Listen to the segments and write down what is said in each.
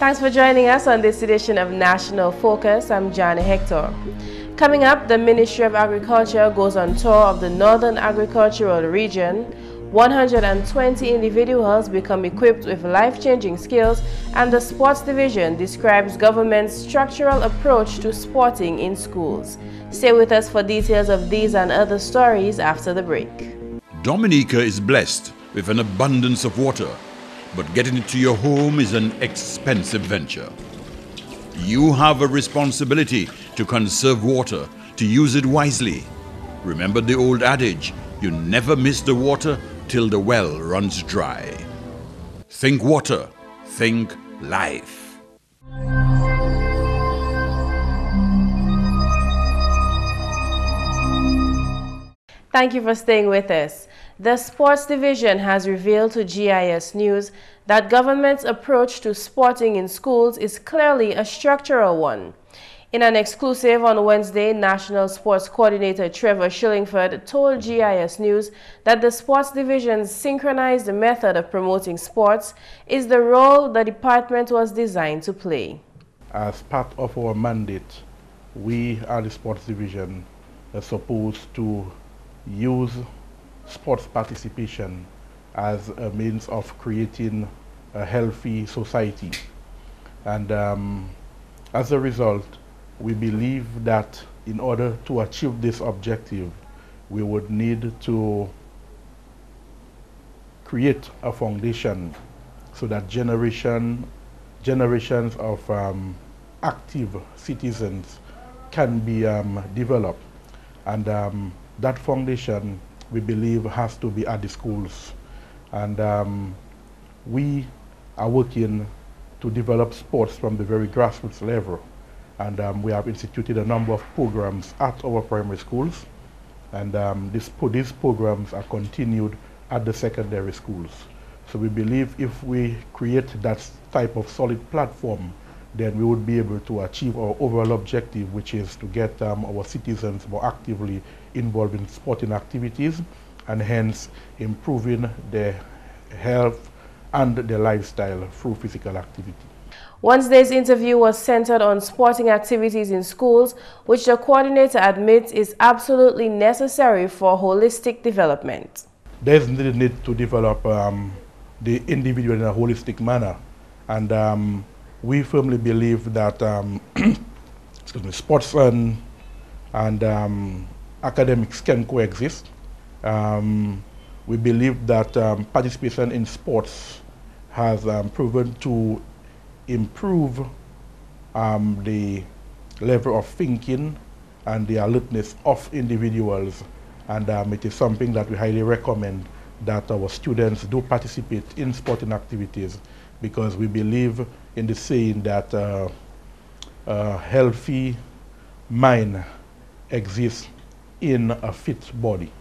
Thanks for joining us on this edition of National Focus. I'm Jarna Hector. Coming up, the Ministry of Agriculture goes on tour of the Northern Agricultural Region. 120 individuals become equipped with life-changing skills, and the Sports Division describes government's structural approach to sporting in schools. Stay with us for details of these and other stories after the break. Dominica is blessed with an abundance of water, but getting it to your home is an expensive venture. You have a responsibility to conserve water, to use it wisely. Remember the old adage, you never miss the water till the well runs dry. Think water, think life. Thank you for staying with us. The Sports Division has revealed to GIS News that government's approach to sporting in schools is clearly a structural one. In an exclusive on Wednesday, National Sports Coordinator Trevor Shillingford told GIS News that the Sports Division's synchronized method of promoting sports is the role the department was designed to play. As part of our mandate, we at the Sports Division are supposed to use sports participation as a means of creating a healthy society. And as a result, we believe that in order to achieve this objective, we would need to create a foundation so that generations of active citizens can be developed. And that foundation, we believe, has to be at the schools. And we are working to develop sports from the very grassroots level. And we have instituted a number of programs at our primary schools. And these programs are continued at the secondary schools. So we believe if we create that type of solid platform, then we would be able to achieve our overall objective, which is to get our citizens more actively involved in sporting activities, and hence improving their health and their lifestyle through physical activity. Wednesday's interview was centered on sporting activities in schools, which the coordinator admits is absolutely necessary for holistic development. There's the need to develop the individual in a holistic manner. And we firmly believe that sports and academics can coexist. We believe that participation in sports has proven to improve the level of thinking and the alertness of individuals, and it is something that we highly recommend that our students do participate in sporting activities, because we believe in the saying that a healthy mind exists in a fit body.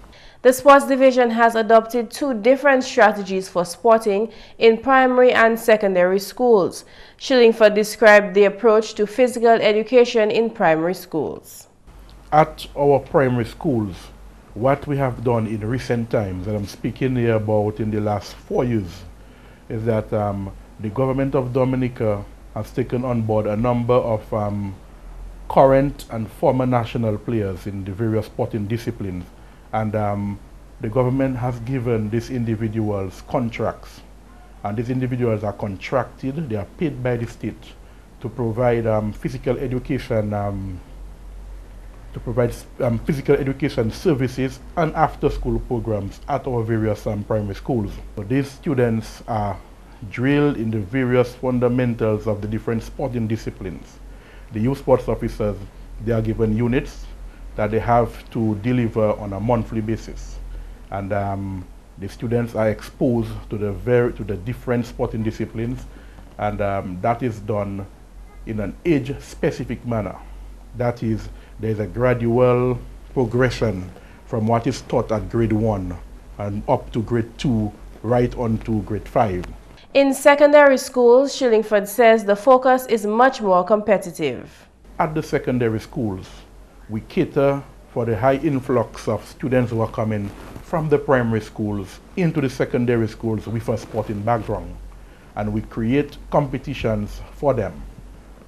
The Sports Division has adopted two different strategies for sporting in primary and secondary schools. Shillingford described the approach to physical education in primary schools. At our primary schools, what we have done in recent times, and I'm speaking here about in the last 4 years, is that the government of Dominica has taken on board a number of current and former national players in the various sporting disciplines. And the government has given these individuals contracts, and these individuals are contracted, they are paid by the state to provide physical education services and after-school programs at our various primary schools. So these students are drilled in the various fundamentals of the different sporting disciplines. The youth sports officers, they are given units that they have to deliver on a monthly basis, and the students are exposed to the different sporting disciplines, and that is done in an age-specific manner. That is, there is a gradual progression from what is taught at grade 1 and up to grade 2, right on to grade 5. In secondary schools, Shillingford says the focus is much more competitive. At the secondary schools, we cater for the high influx of students who are coming from the primary schools into the secondary schools with a sporting background. and we create competitions for them.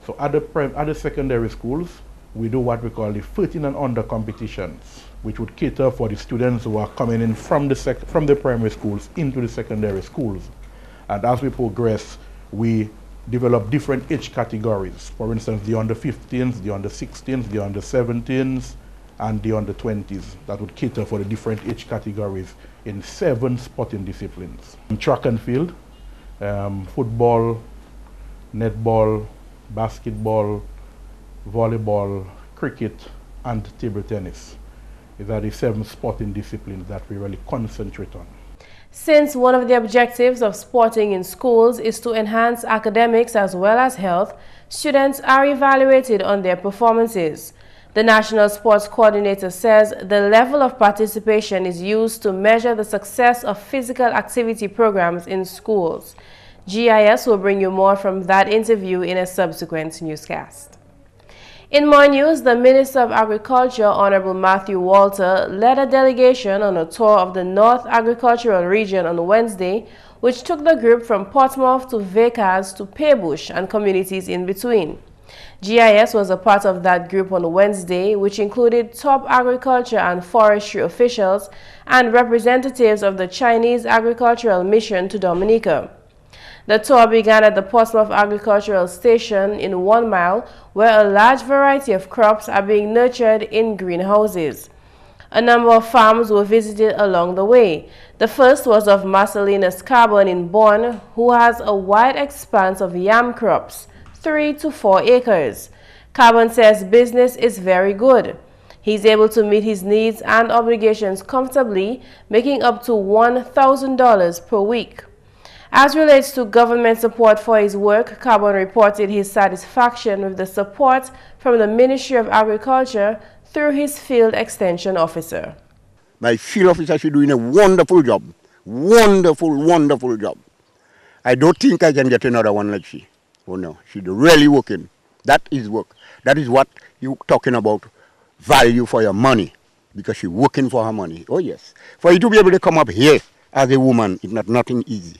So at the secondary schools, we do what we call the 13 and under competitions, which would cater for the students who are coming in from the primary schools into the secondary schools. And as we progress, we develop different age categories. For instance, the under 15s, the under 16s, the under 17s, and the under 20s. That would cater for the different age categories in 7 sporting disciplines. Track and field, football, netball, basketball, volleyball, cricket, and table tennis. These are the 7 sporting disciplines that we really concentrate on. Since one of the objectives of sporting in schools is to enhance academics as well as health, students are evaluated on their performances. The National Sports Coordinator says the level of participation is used to measure the success of physical activity programs in schools. GIS will bring you more from that interview in a subsequent newscast. In more news, the Minister of Agriculture, Honorable Matthew Walter, led a delegation on a tour of the North Agricultural Region on Wednesday, which took the group from Portsmouth to Vekas to Paybush and communities in between. GIS was a part of that group on Wednesday, which included top agriculture and forestry officials and representatives of the Chinese Agricultural Mission to Dominica. The tour began at the Portsmouth Agricultural Station in 1 Mile, where a large variety of crops are being nurtured in greenhouses. A number of farms were visited along the way. The first was of Marcellinus Carbon in Bourne, who has a wide expanse of yam crops, 3 to 4 acres. Carbon says business is very good. He's able to meet his needs and obligations comfortably, making up to $1,000 per week. As relates to government support for his work, Carbon reported his satisfaction with the support from the Ministry of Agriculture through his field extension officer. My field officer is doing a wonderful job. Wonderful job. I don't think I can get another one like she. Oh no, she's really working. That is work. That is what you're talking about, value for your money, because she's working for her money. Oh yes. For you to be able to come up here as a woman, it's not nothing easy.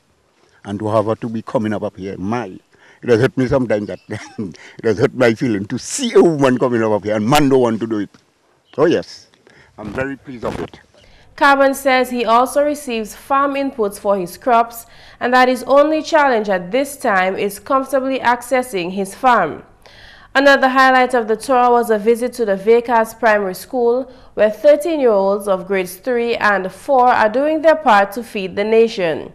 And to have her to be coming up here, it has hurt me sometimes that it has hurt my feeling to see a woman coming up here and man don't want to do it. Oh yes, I'm very pleased of it. Carbon says he also receives farm inputs for his crops and that his only challenge at this time is comfortably accessing his farm. Another highlight of the tour was a visit to the Vekas Primary School, where 13-year-olds of grades 3 and 4 are doing their part to feed the nation.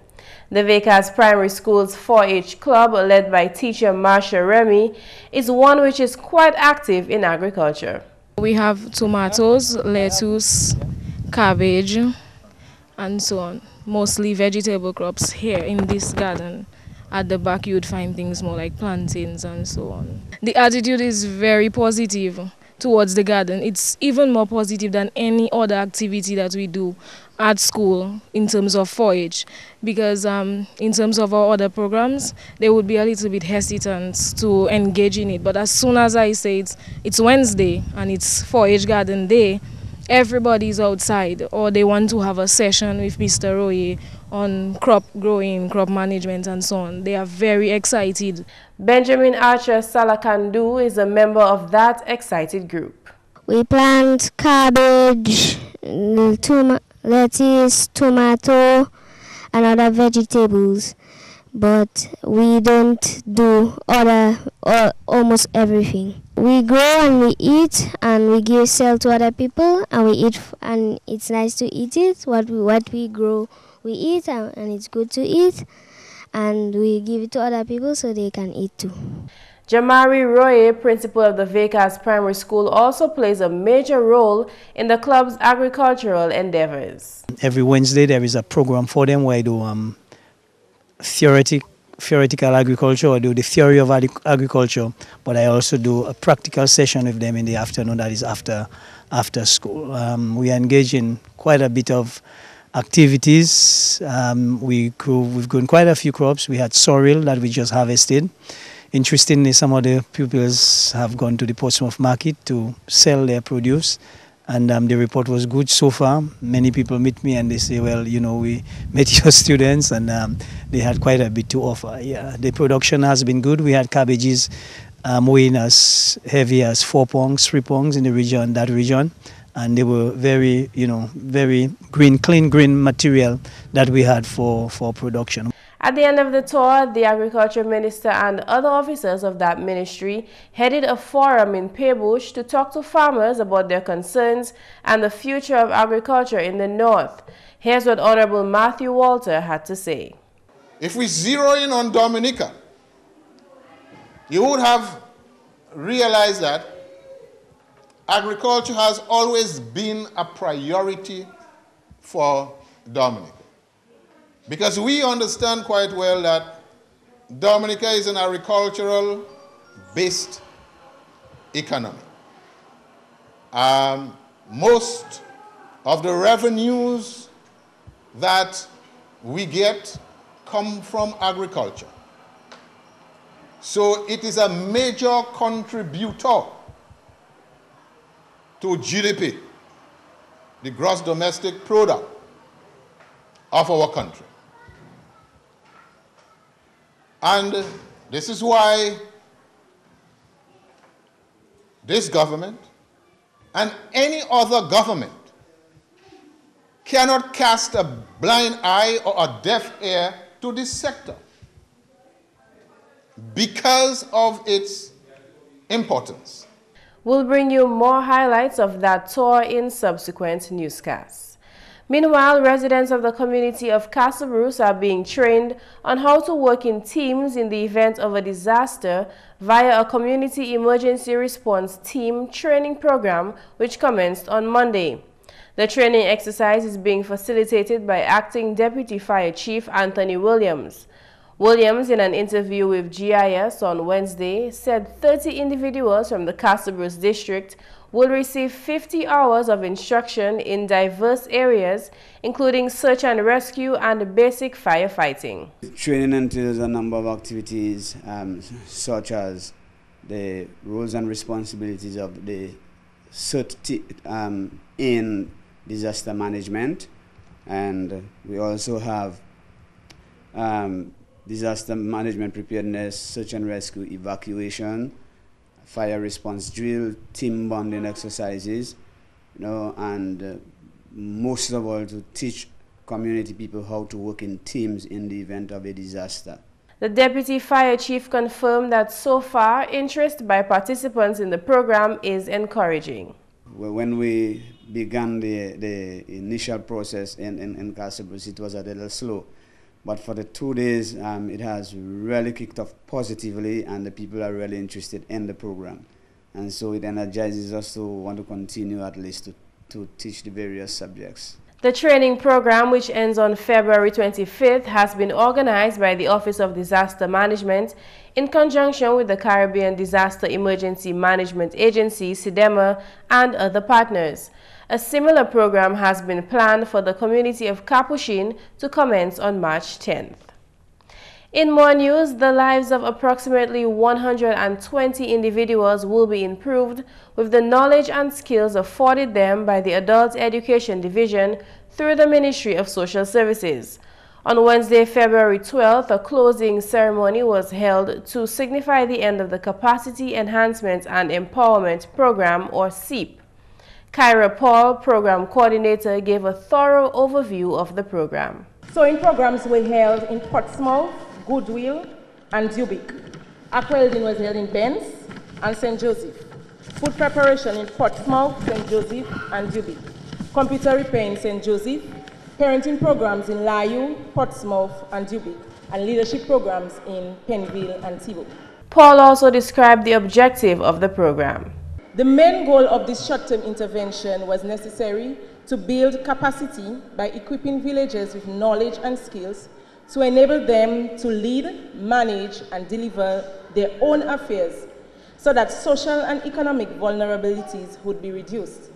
The Vekas Primary School's 4-H club, led by teacher Marsha Remy, is one which is quite active in agriculture. We have tomatoes, lettuce, cabbage, and so on. Mostly vegetable crops here in this garden. At the back, you would find things more like plantains and so on. The attitude is very positive towards the garden. It's even more positive than any other activity that we do at school in terms of 4-H, because in terms of our other programs, they would be a little bit hesitant to engage in it. But as soon as I say it's Wednesday and it's 4-H Garden Day, everybody's outside, or they want to have a session with Mr. Roye on crop growing, crop management and so on. They are very excited. Benjamin Archer Salakandu is a member of that excited group. We plant cabbage, lettuce, tomato, and other vegetables, but we don't do almost everything. We grow and we eat, and we sell to other people, and we eat, and it's nice to eat it. What we grow, we eat, and it's good to eat, and we give it to other people so they can eat too. Jamari Roye, principal of the Vekas Primary School, also plays a major role in the club's agricultural endeavors. Every Wednesday there is a program for them where I do theoretical agriculture, or do the theory of agriculture, but I also do a practical session with them in the afternoon, that is after school. We engage in quite a bit of activities. We've grown quite a few crops. We had sorrel that we just harvested. Interestingly, some of the pupils have gone to the Portsmouth market to sell their produce, And the report was good so far. Many people meet me and they say, well, you know, we met your students, and they had quite a bit to offer. Yeah, the production has been good. We had cabbages weighing as heavy as 4 pounds, 3 pounds in the region, that region. And they were very, you know, very green, clean green material that we had for production. At the end of the tour, the Agriculture Minister and other officers of that ministry headed a forum in Paybush to talk to farmers about their concerns and the future of agriculture in the north. Here's what Honorable Matthew Walter had to say. If we zero in on Dominica, you would have realized that agriculture has always been a priority for Dominica. Because we understand quite well that Dominica is an agricultural-based economy. Most of the revenues that we get come from agriculture. So it is a major contributor to GDP, the gross domestic product of our country. And this is why this government and any other government cannot cast a blind eye or a deaf ear to this sector because of its importance. We'll bring you more highlights of that tour in subsequent newscasts. Meanwhile, residents of the community of Castle Bruce are being trained on how to work in teams in the event of a disaster via a community emergency response team training program which commenced on Monday. The training exercise is being facilitated by Acting Deputy Fire Chief Anthony Williams. Williams, in an interview with GIS on Wednesday, said 30 individuals from the Castle Bruce district will receive 50 hours of instruction in diverse areas, including search and rescue and basic firefighting. Training entails a number of activities, such as the roles and responsibilities of the CERT in disaster management, and we also have disaster management preparedness, search and rescue, evacuation, fire response drill, team bonding exercises, you know, and most of all to teach community people how to work in teams in the event of a disaster. The Deputy Fire Chief confirmed that so far interest by participants in the program is encouraging. When we began the initial process in Castle Bruce, it was a little slow. But for the 2 days, it has really kicked off positively, and the people are really interested in the program. And so it energizes us to want to continue at least to teach the various subjects. The training program, which ends on February 25th, has been organized by the Office of Disaster Management in conjunction with the Caribbean Disaster Emergency Management Agency, SIDEMA, and other partners. A similar program has been planned for the community of Capuchin to commence on March 10th. In more news, the lives of approximately 120 individuals will be improved with the knowledge and skills afforded them by the Adult Education Division through the Ministry of Social Services. On Wednesday, February 12th, a closing ceremony was held to signify the end of the Capacity Enhancement and Empowerment Program, or CEEP. Kyra Paul, Program Coordinator, gave a thorough overview of the program. Sewing programs were held in Portsmouth, Goodwill, and Dubic. Aquelding was held in Benz and St. Joseph. Food preparation in Portsmouth, St. Joseph, and Dubic. Computer repair in St. Joseph. Parenting programs in Layu, Portsmouth, and Dubic. And leadership programs in Penville and Thibault. Paul also described the objective of the program. The main goal of this short-term intervention was necessary to build capacity by equipping villagers with knowledge and skills to enable them to lead, manage, and deliver their own affairs so that social and economic vulnerabilities would be reduced.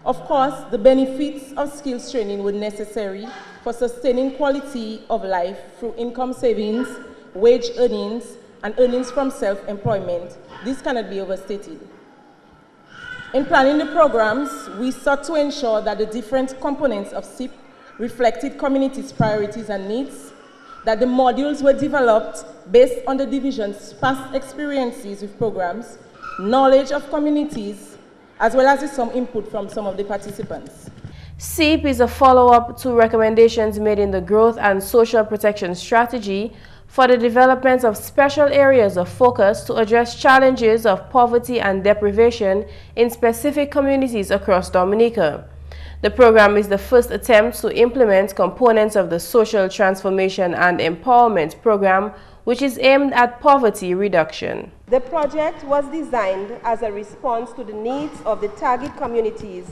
Of course, the benefits of skills training were necessary for sustaining quality of life through income savings, wage earnings, and earnings from self-employment. This cannot be overstated. In planning the programs, we sought to ensure that the different components of SIP reflected communities' priorities and needs, that the modules were developed based on the division's past experiences with programs, knowledge of communities, as well as with some input from some of the participants. SIP is a follow-up to recommendations made in the Growth and Social Protection Strategy for the development of special areas of focus to address challenges of poverty and deprivation in specific communities across Dominica. The program is the first attempt to implement components of the Social Transformation and Empowerment Program, which is aimed at poverty reduction. The project was designed as a response to the needs of the target communities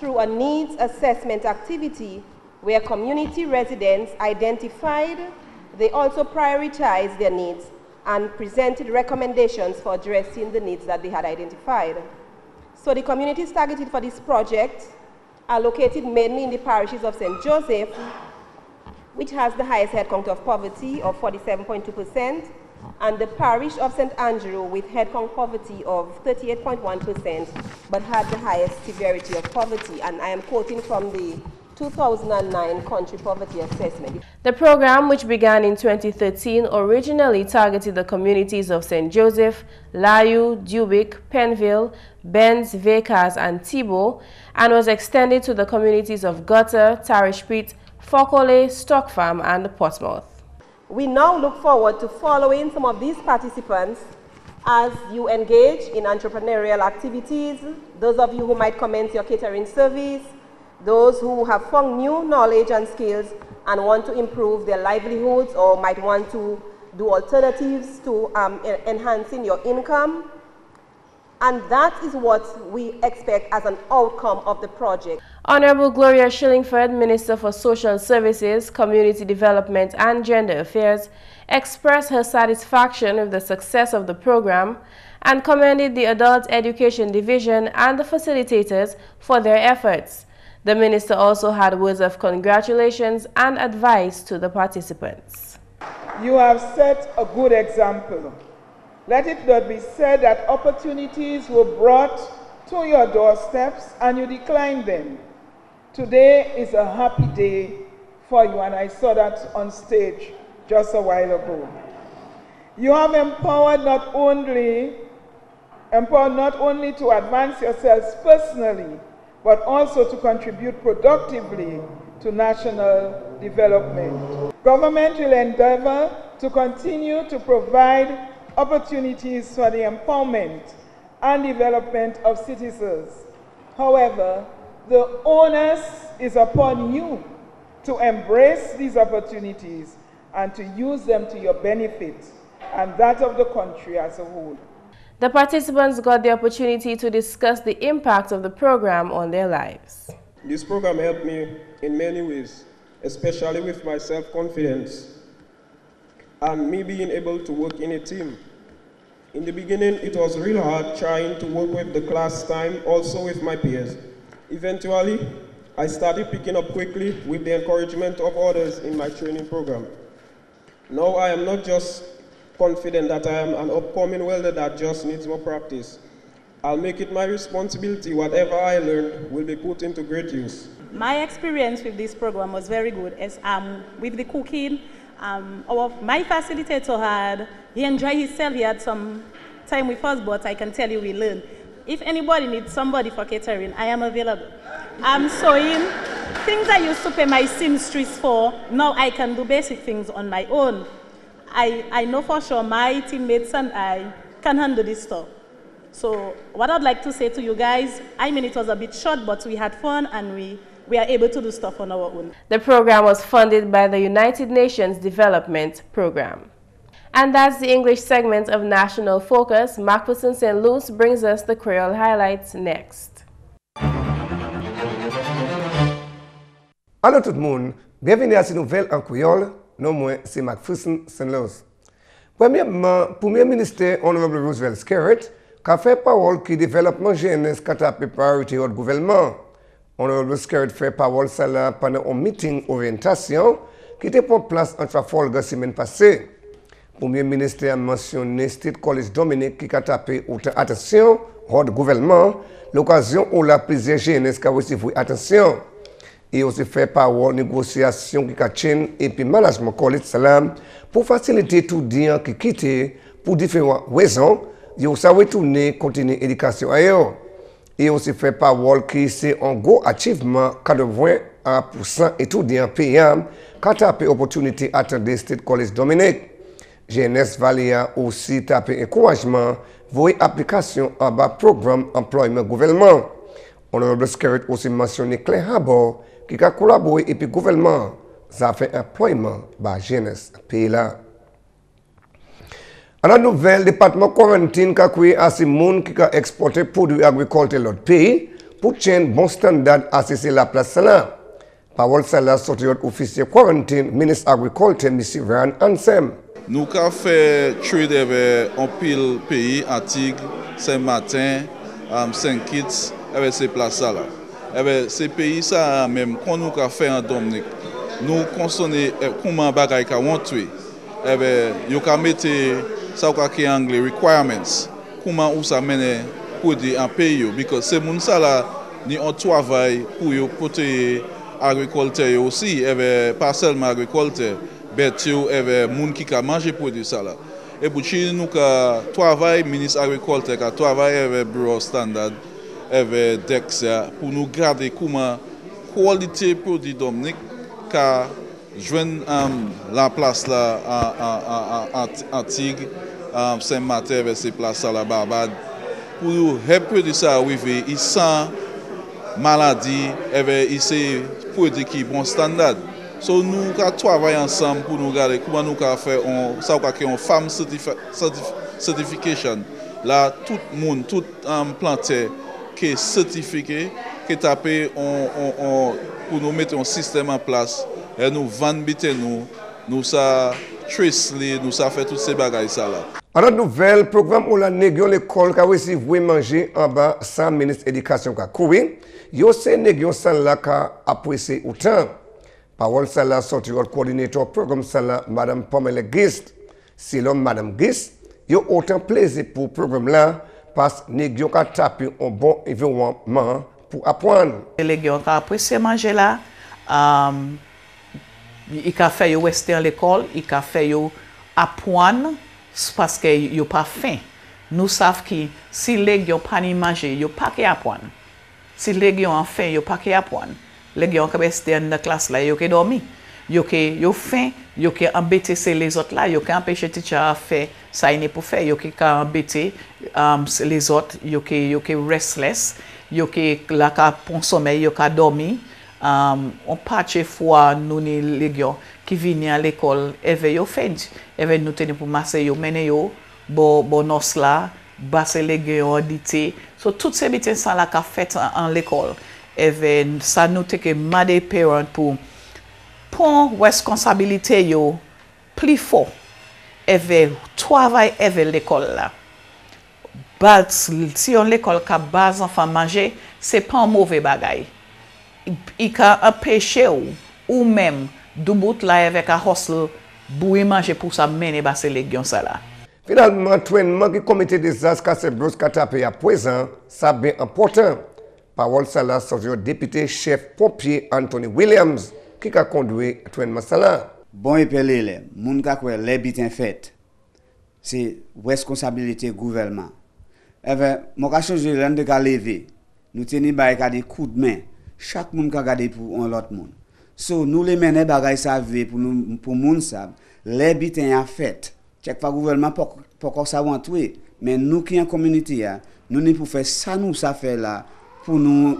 through a needs assessment activity where community residents identified, they also prioritized their needs and presented recommendations for addressing the needs that they had identified. So the communities targeted for this project are located mainly in the parishes of St. Joseph, which has the highest head count of poverty of 47.2%, and the parish of St. Andrew with head count poverty of 38.1%, but had the highest severity of poverty. And I am quoting from the 2009 Country Poverty Assessment. The program, which began in 2013, originally targeted the communities of St. Joseph, Layu, Dubic, Penville, Benz, Vacas, and Thibault, and was extended to the communities of Gutter, Tarishpit, Fokole, Stock Farm, and Portsmouth. We now look forward to following some of these participants as you engage in entrepreneurial activities, those of you who might commence your catering service, those who have found new knowledge and skills and want to improve their livelihoods or might want to do alternatives to enhancing your income. And that is what we expect as an outcome of the project. Honorable Gloria Shillingford, Minister for Social Services, Community Development and Gender Affairs, expressed her satisfaction with the success of the program and commended the Adult Education Division and the facilitators for their efforts. The minister also had words of congratulations and advice to the participants. You have set a good example. Let it not be said that opportunities were brought to your doorsteps and you declined them. Today is a happy day for you, and I saw that on stage just a while ago. You have empowered not only to advance yourselves personally, but also to contribute productively to national development. Government will endeavor to continue to provide opportunities for the empowerment and development of citizens. However, the onus is upon you to embrace these opportunities and to use them to your benefit and that of the country as a whole. The participants got the opportunity to discuss the impact of the program on their lives. This program helped me in many ways, especially with my self-confidence and me being able to work in a team. In the beginning, it was real hard trying to work with the class time, also with my peers. Eventually, I started picking up quickly with the encouragement of others in my training program. Now I am not just confident that I am an upcoming welder that just needs more practice. I'll make it my responsibility. Whatever I learned will be put into great use. My experience with this program was very good. As with the cooking, my facilitator he enjoyed himself. He had some time with us, but I can tell you we learned. If anybody needs somebody for catering, I am available. I'm sewing. Things I used to pay my seamstress for, now I can do basic things on my own. I know for sure my teammates and I can handle this stuff. So what I'd like to say to you guys, I mean, it was a bit short, but we had fun and we are able to do stuff on our own. The program was funded by the United Nations Development Program. And that's the English segment of National Focus. McPherson St. Luce brings us the Creole highlights next. Allô tout le monde, bienvenue à cette nouvelle en créole. Non, moi, c'est McPherson St. Luce. Premièrement, Premier ministre Honorable Roosevelt Skerritt, qui a fait parole qui développement jeunesse qui a priorité au gouvernement. Honorable Skerritt fait parole ça là pendant un meeting orientation qui était pour place entre Folga semaine passée. Premier ministre a mentionné State College Dominica qui a tapé autant attention au gouvernement, l'occasion où la plusieurs GNS qui a reçu attention. Et aussi fait parole négociation qui a tenu et puis management college salam pour faciliter tout dire qui quitte pour différentes raisons. Il a retourné continuer l'éducation ailleurs. Et aussi fait parole qui c'est un gros achievement 80% étudiants payants qui a tapé opportunité à attendre State College Dominica. GNS Valia aussi tapé encouragement pour application en bas programme employment gouvernement. Honorable Skerrit aussi mentionné Claire Harbor qui a collaboré et puis gouvernement ça fait employment par GNS pays là. À la nouvelle, département quarantine qui a créé assez de monde qui a exporté produits agricoles dans l'autre pays pour tenir bon standard à la place là. Parole celle-là sorti officier quarantine ministre agriculture M. Ryan Ansem. Nous avons fait trade avec un pile pays, Antigua, Saint-Martin, Saint-Kitts, avec ces places-là. Avec ces pays-là, même quand nous avons fait en Dominique, nous consommons comment bagaille ka wantwe. Nous avons mis ça qui est anglais requirements. Comment où ça mène produit en pays parce que ces gens là ni on travail pour protéger agriculture aussi, pas seulement agriculture. Betio avec moun qui a mangé produit ça là. Et pour nous travail ministre agriculture qui travaille avec bureau standard avec Dexia pour nous garder comment qualité produit Dominique car joindre la place là en Antigua Saint-Martin avec ces places là Barbade pour nous produire ça arriver il sans maladie avec ici produit qui bon standard. So nous travaillons ensemble pour nous regarder comment nous faire une femme certification. Là, tout le monde, tout planté qui est certifié, qui est tapé pour nous mettre un système en place. Et nous vendons nous ça trace, nous ça fait toutes ces bagages là. À la nouvelle, programme où la négion l'école qui a reçu manger en bas sans ministre de l'éducation qui a couru, il y a aussi négion sans la qui a apprécié autant. Parole Sala sorti au coordinateur programme Sala, Madame Pamela Gist. Si l'homme Madame Gist, il y a autant plaisir pour le programme là, parce que nous avons tapé un bon environnement pour apprendre. Les gens qui apprécient manger là, ils ont fait rester à l'école, ils ont fait apprendre parce qu'ils n'ont pas faim. Nous savons que si les gens n'ont pas manger, ils n'ont pas qu'à apprendre. Si les gens ont faim, ils n'ont pas qu'à apprendre. Les gens qui restent dans la classe là, ils ont dormi. Ils ont faim, ils ont embêté les autres là, ils ont empêché les teachers à faire ça ils pour faire, ils ont embêté les autres, ils ont restless, ils ont consommer, ils ont dormi. On patche fois nous les gens qui viennent à l'école, ils ont fait, ils nous tenir pour masser, ils mener bon nos là, basser les gens auditer. So toutes ces bêtises ça là qu'a fait en l'école. Et ça nous fait que les parents pour prendre responsabilité yo plus fort et travailler avec l'école là. Si on l'école qui base enfant manger, c'est pas un mauvais bagay. Il ka empêcher ou même doubout là avec un hustle bouiller manger pour ça mener basser les gens ça là. Finalement, traitement qui comité des désastres casse bros katapé à présent, ça bien important. Parole Sala sur le député chef pompier Anthony Williams qui a conduit le traitement Sala. Bon et pelé les, moun ka kwe les bitin fait. C'est responsabilité gouvernement. Mon ka changer l'an de ka lever. Nous teni ba ka des coups de main. Chaque moun ka garder pour un l'autre moun. So nous les mener bagay sa ve pour moun sa. Les bitin a fait. Check pas gouvernement pour ça wantoué. Mais nous qui en communauté nous ne pour faire ça nous ça fait là. Pour nous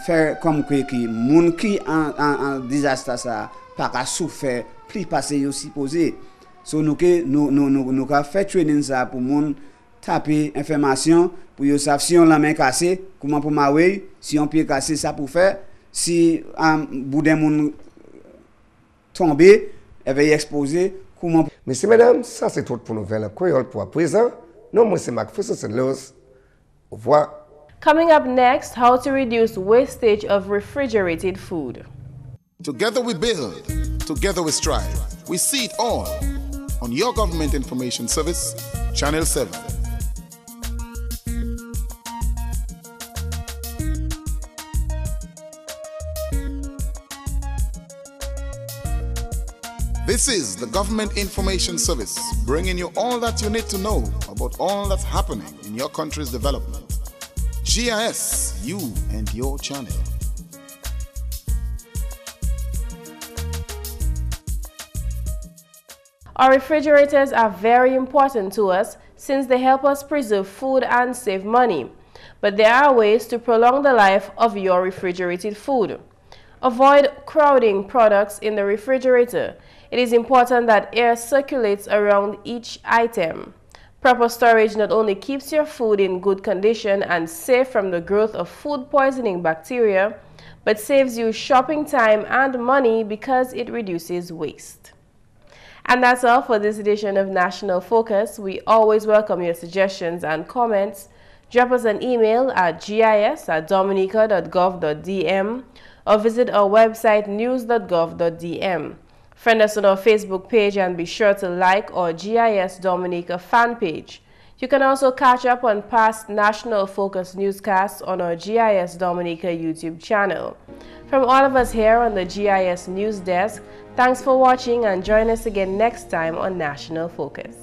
faire comme que moun qui en désastre ça pas qu'à souffrir plus passer aussi posé so nous fait training ça pour moun taper information pour yo savent si on la main cassée comment pour mawer si on pied cassé ça pour faire si boudin moun tomber elle va exposer comment. Messieurs mesdames, ça c'est tout pour Nouvelle Creole pour à présent. Non moi c'est McPherson Luce. Au revoir. Coming up next, how to reduce wastage of refrigerated food. Together we build, together we strive. We see it all on your Government Information Service, Channel 7. This is the Government Information Service, bringing you all that you need to know about all that's happening in your country's development. GIS, you and your channel. Our refrigerators are very important to us since they help us preserve food and save money. But there are ways to prolong the life of your refrigerated food. Avoid crowding products in the refrigerator. It is important that air circulates around each item. Proper storage not only keeps your food in good condition and safe from the growth of food poisoning bacteria, but saves you shopping time and money because it reduces waste. And that's all for this edition of National Focus. We always welcome your suggestions and comments. Drop us an email at gis@dominica.gov.dm or visit our website news.gov.dm. Friend us on our Facebook page and be sure to like our GIS Dominica fan page. You can also catch up on past National Focus newscasts on our GIS Dominica YouTube channel. From all of us here on the GIS News Desk, thanks for watching and join us again next time on National Focus.